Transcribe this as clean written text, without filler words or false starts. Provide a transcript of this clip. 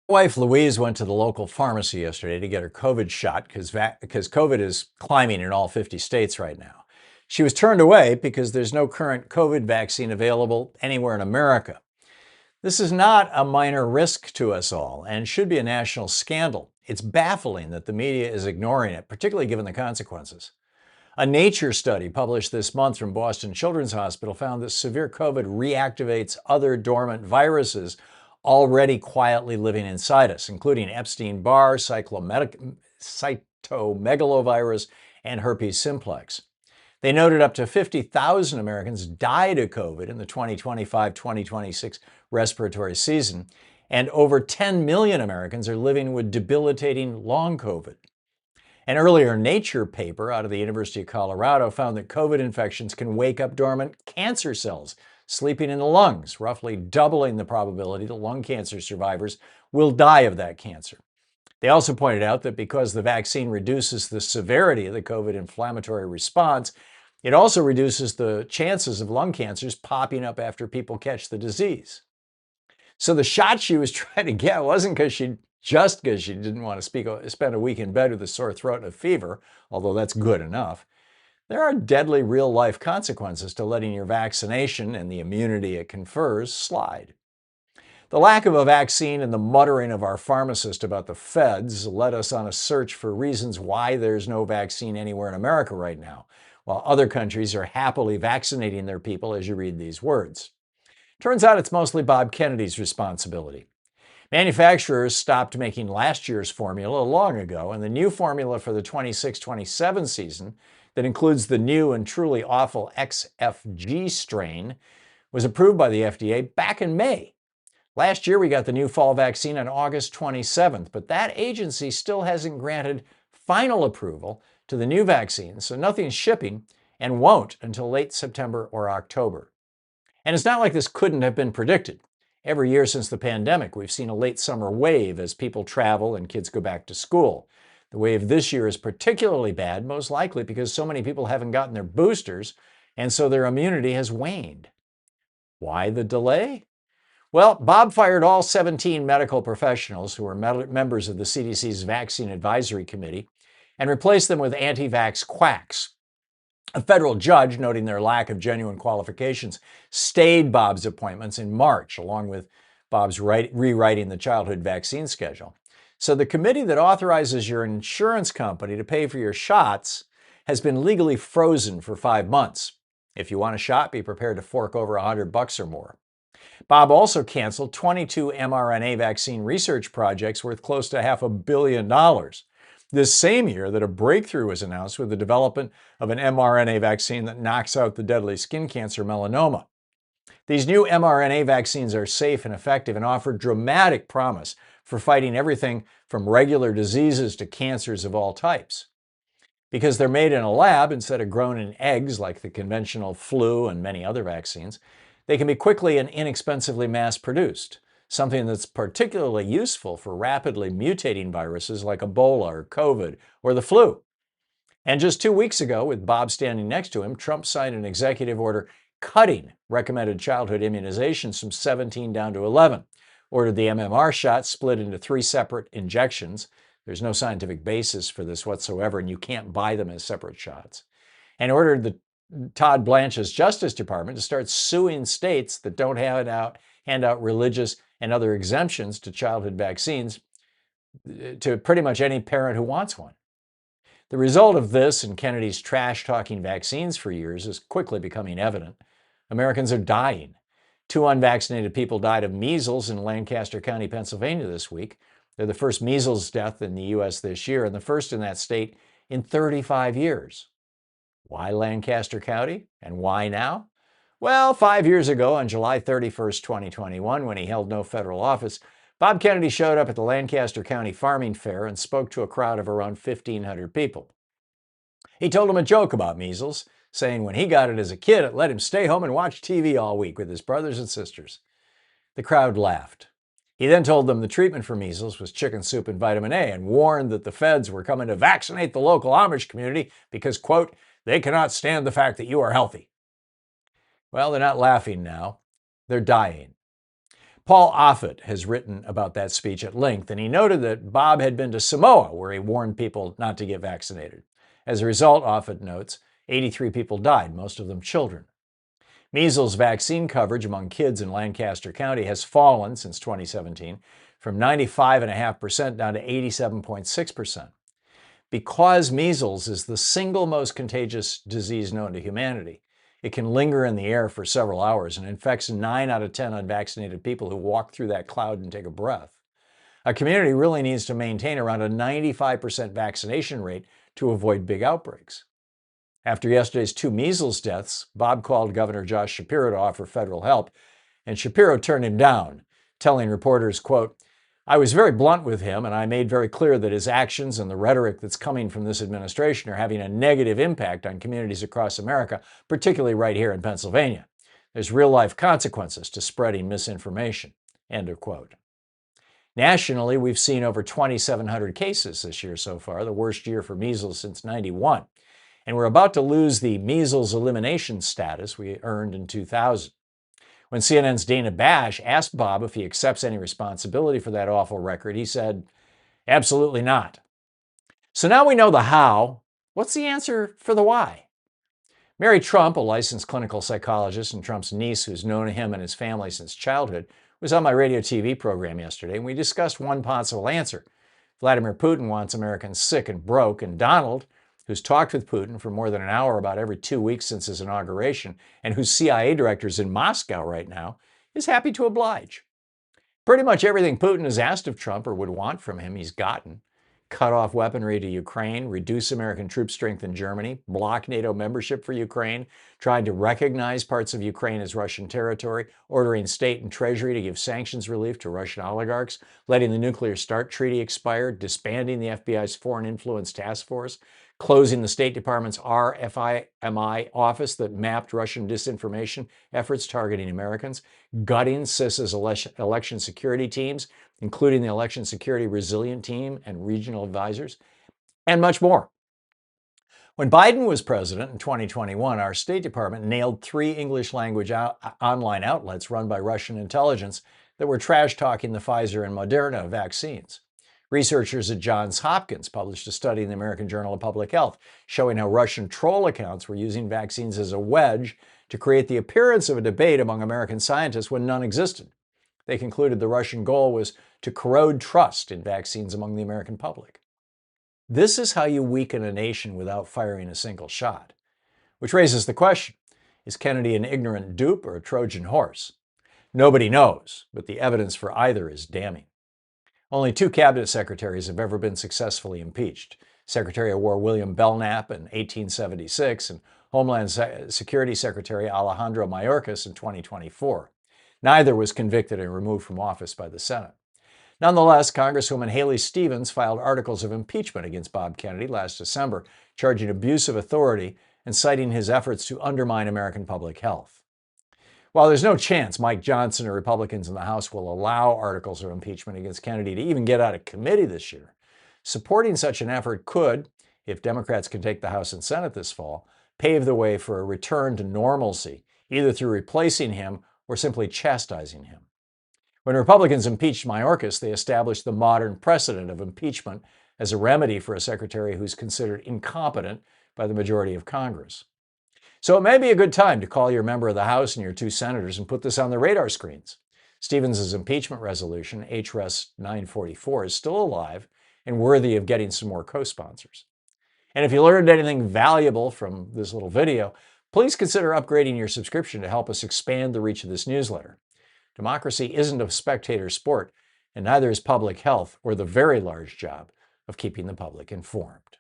Wife Louise went to the local pharmacy yesterday to get her COVID shot because COVID is climbing in all 50 states right now. She was turned away because there's no current COVID vaccine available anywhere in America. This is not a minor risk to us all and should be a national scandal. It's baffling that the media is ignoring it, particularly given the consequences. A Nature study published this month from Boston Children's Hospital found that severe COVID reactivates other dormant viruses already quietly living inside us, including Epstein-Barr, cytomegalovirus, and herpes simplex. They noted up to 50,000 Americans died of COVID in the 2025-2026 respiratory season, and over 10 million Americans are living with debilitating long COVID. An earlier Nature paper out of the University of Colorado found that COVID infections can wake up dormant cancer cells sleeping in the lungs, roughly doubling the probability that lung cancer survivors will die of that cancer. They also pointed out that because the vaccine reduces the severity of the COVID inflammatory response, it also reduces the chances of lung cancers popping up after people catch the disease. So the shot she was trying to get wasn't because she didn't want to spend a week in bed with a sore throat and a fever, although that's good enough. There are deadly real-life consequences to letting your vaccination and the immunity it confers slide. The lack of a vaccine and the muttering of our pharmacist about the feds led us on a search for reasons why there's no vaccine anywhere in America right now, while other countries are happily vaccinating their people as you read these words. Turns out it's mostly Bob Kennedy's responsibility. Manufacturers stopped making last year's formula long ago, and the new formula for the 26-27 season that includes the new and truly awful XFG strain was approved by the FDA back in May. Last year, we got the new fall vaccine on August 27th, but that agency still hasn't granted final approval to the new vaccine, so nothing's shipping and won't until late September or October. And it's not like this couldn't have been predicted. Every year since the pandemic, we've seen a late summer wave as people travel and kids go back to school. The wave this year is particularly bad, most likely because so many people haven't gotten their boosters, and so their immunity has waned. Why the delay? Well, Bob fired all 17 medical professionals who were members of the CDC's Vaccine Advisory Committee and replaced them with anti-vax quacks. A federal judge, noting their lack of genuine qualifications, stayed Bob's appointments in March, along with Bob's rewriting the childhood vaccine schedule. So the committee that authorizes your insurance company to pay for your shots has been legally frozen for 5 months. If you want a shot, be prepared to fork over $100 or more. Bob also canceled 22 mRNA vaccine research projects worth close to $500 million. This same year that a breakthrough was announced with the development of an mRNA vaccine that knocks out the deadly skin cancer melanoma. These new mRNA vaccines are safe and effective and offer dramatic promise for fighting everything from regular diseases to cancers of all types. Because they're made in a lab instead of grown in eggs like the conventional flu and many other vaccines, they can be quickly and inexpensively mass-produced, something that's particularly useful for rapidly mutating viruses like Ebola or COVID or the flu. And just 2 weeks ago, with Bob standing next to him, Trump signed an executive order cutting recommended childhood immunizations from 17 down to 11, ordered the MMR shot split into 3 separate injections. There's no scientific basis for this whatsoever, and you can't buy them as separate shots. And ordered the Todd Blanche's Justice Department to start suing states that don't hand out religious and other exemptions to childhood vaccines to pretty much any parent who wants one. The result of this and Kennedy's trash-talking vaccines for years is quickly becoming evident. Americans are dying. 2 unvaccinated people died of measles in Lancaster County, Pennsylvania this week. They're the first measles death in the U.S. this year and the first in that state in 35 years. Why Lancaster County and why now? Well, 5 years ago on July 31st, 2021, when he held no federal office, Bob Kennedy showed up at the Lancaster County Farming Fair and spoke to a crowd of around 1,500 people. He told them a joke about measles, saying when he got it as a kid, it let him stay home and watch TV all week with his brothers and sisters. The crowd laughed. He then told them the treatment for measles was chicken soup and vitamin A and warned that the feds were coming to vaccinate the local Amish community because, quote, they cannot stand the fact that you are healthy. Well, they're not laughing now. They're dying. Paul Offit has written about that speech at length, and he noted that Bob had been to Samoa, where he warned people not to get vaccinated. As a result, Offit notes, 83 people died, most of them children. Measles vaccine coverage among kids in Lancaster County has fallen since 2017 from 95.5% down to 87.6%. Because measles is the single most contagious disease known to humanity, it can linger in the air for several hours and infects 9 out of 10 unvaccinated people who walk through that cloud and take a breath. A community really needs to maintain around a 95% vaccination rate to avoid big outbreaks. After yesterday's 2 measles deaths, Bob called Governor Josh Shapiro to offer federal help, and Shapiro turned him down, telling reporters, quote, "I was very blunt with him, and I made very clear that his actions and the rhetoric that's coming from this administration are having a negative impact on communities across America, particularly right here in Pennsylvania. There's real-life consequences to spreading misinformation." End of quote. Nationally, we've seen over 2,700 cases this year so far, the worst year for measles since '91. And we're about to lose the measles elimination status we earned in 2000. When CNN's Dana Bash asked Bob if he accepts any responsibility for that awful record, he said, "Absolutely not." So now we know the how. What's the answer for the why? Mary Trump, a licensed clinical psychologist and Trump's niece who's known him and his family since childhood, was on my radio TV program yesterday, and we discussed one possible answer. Vladimir Putin wants Americans sick and broke, and Donald, who's talked with Putin for more than an hour about every 2 weeks since his inauguration, and whose CIA director is in Moscow right now, is happy to oblige. Pretty much everything Putin has asked of Trump or would want from him, he's gotten. Cut off weaponry to Ukraine, reduce American troop strength in Germany, block NATO membership for Ukraine, trying to recognize parts of Ukraine as Russian territory, ordering state and treasury to give sanctions relief to Russian oligarchs, letting the Nuclear START Treaty expire, disbanding the FBI's Foreign Influence Task Force, closing the State Department's RFIMI office that mapped Russian disinformation efforts targeting Americans, gutting CISA's election security teams, including the Election Security Resilient Team and regional advisors, and much more. When Biden was president in 2021, our State Department nailed 3 English language online outlets run by Russian intelligence that were trash-talking the Pfizer and Moderna vaccines. Researchers at Johns Hopkins published a study in the American Journal of Public Health showing how Russian troll accounts were using vaccines as a wedge to create the appearance of a debate among American scientists when none existed. They concluded the Russian goal was to corrode trust in vaccines among the American public. This is how you weaken a nation without firing a single shot. Which raises the question, is Kennedy an ignorant dupe or a Trojan horse? Nobody knows, but the evidence for either is damning. Only 2 cabinet secretaries have ever been successfully impeached. Secretary of War William Belknap in 1876 and Homeland Security Secretary Alejandro Mayorkas in 2024. Neither was convicted and removed from office by the Senate. Nonetheless, Congresswoman Haley Stevens filed articles of impeachment against Bob Kennedy last December, charging abuse of authority and citing his efforts to undermine American public health. While there's no chance Mike Johnson or Republicans in the House will allow articles of impeachment against Kennedy to even get out of committee this year, supporting such an effort could, if Democrats can take the House and Senate this fall, pave the way for a return to normalcy, either through replacing him or simply chastising him. When Republicans impeached Mayorkas, they established the modern precedent of impeachment as a remedy for a secretary who's considered incompetent by the majority of Congress. So it may be a good time to call your member of the House and your 2 senators and put this on the radar screens. Stevens' impeachment resolution, HRS 944, is still alive and worthy of getting some more co-sponsors. And if you learned anything valuable from this little video, please consider upgrading your subscription to help us expand the reach of this newsletter. Democracy isn't a spectator sport, and neither is public health or the very large job of keeping the public informed.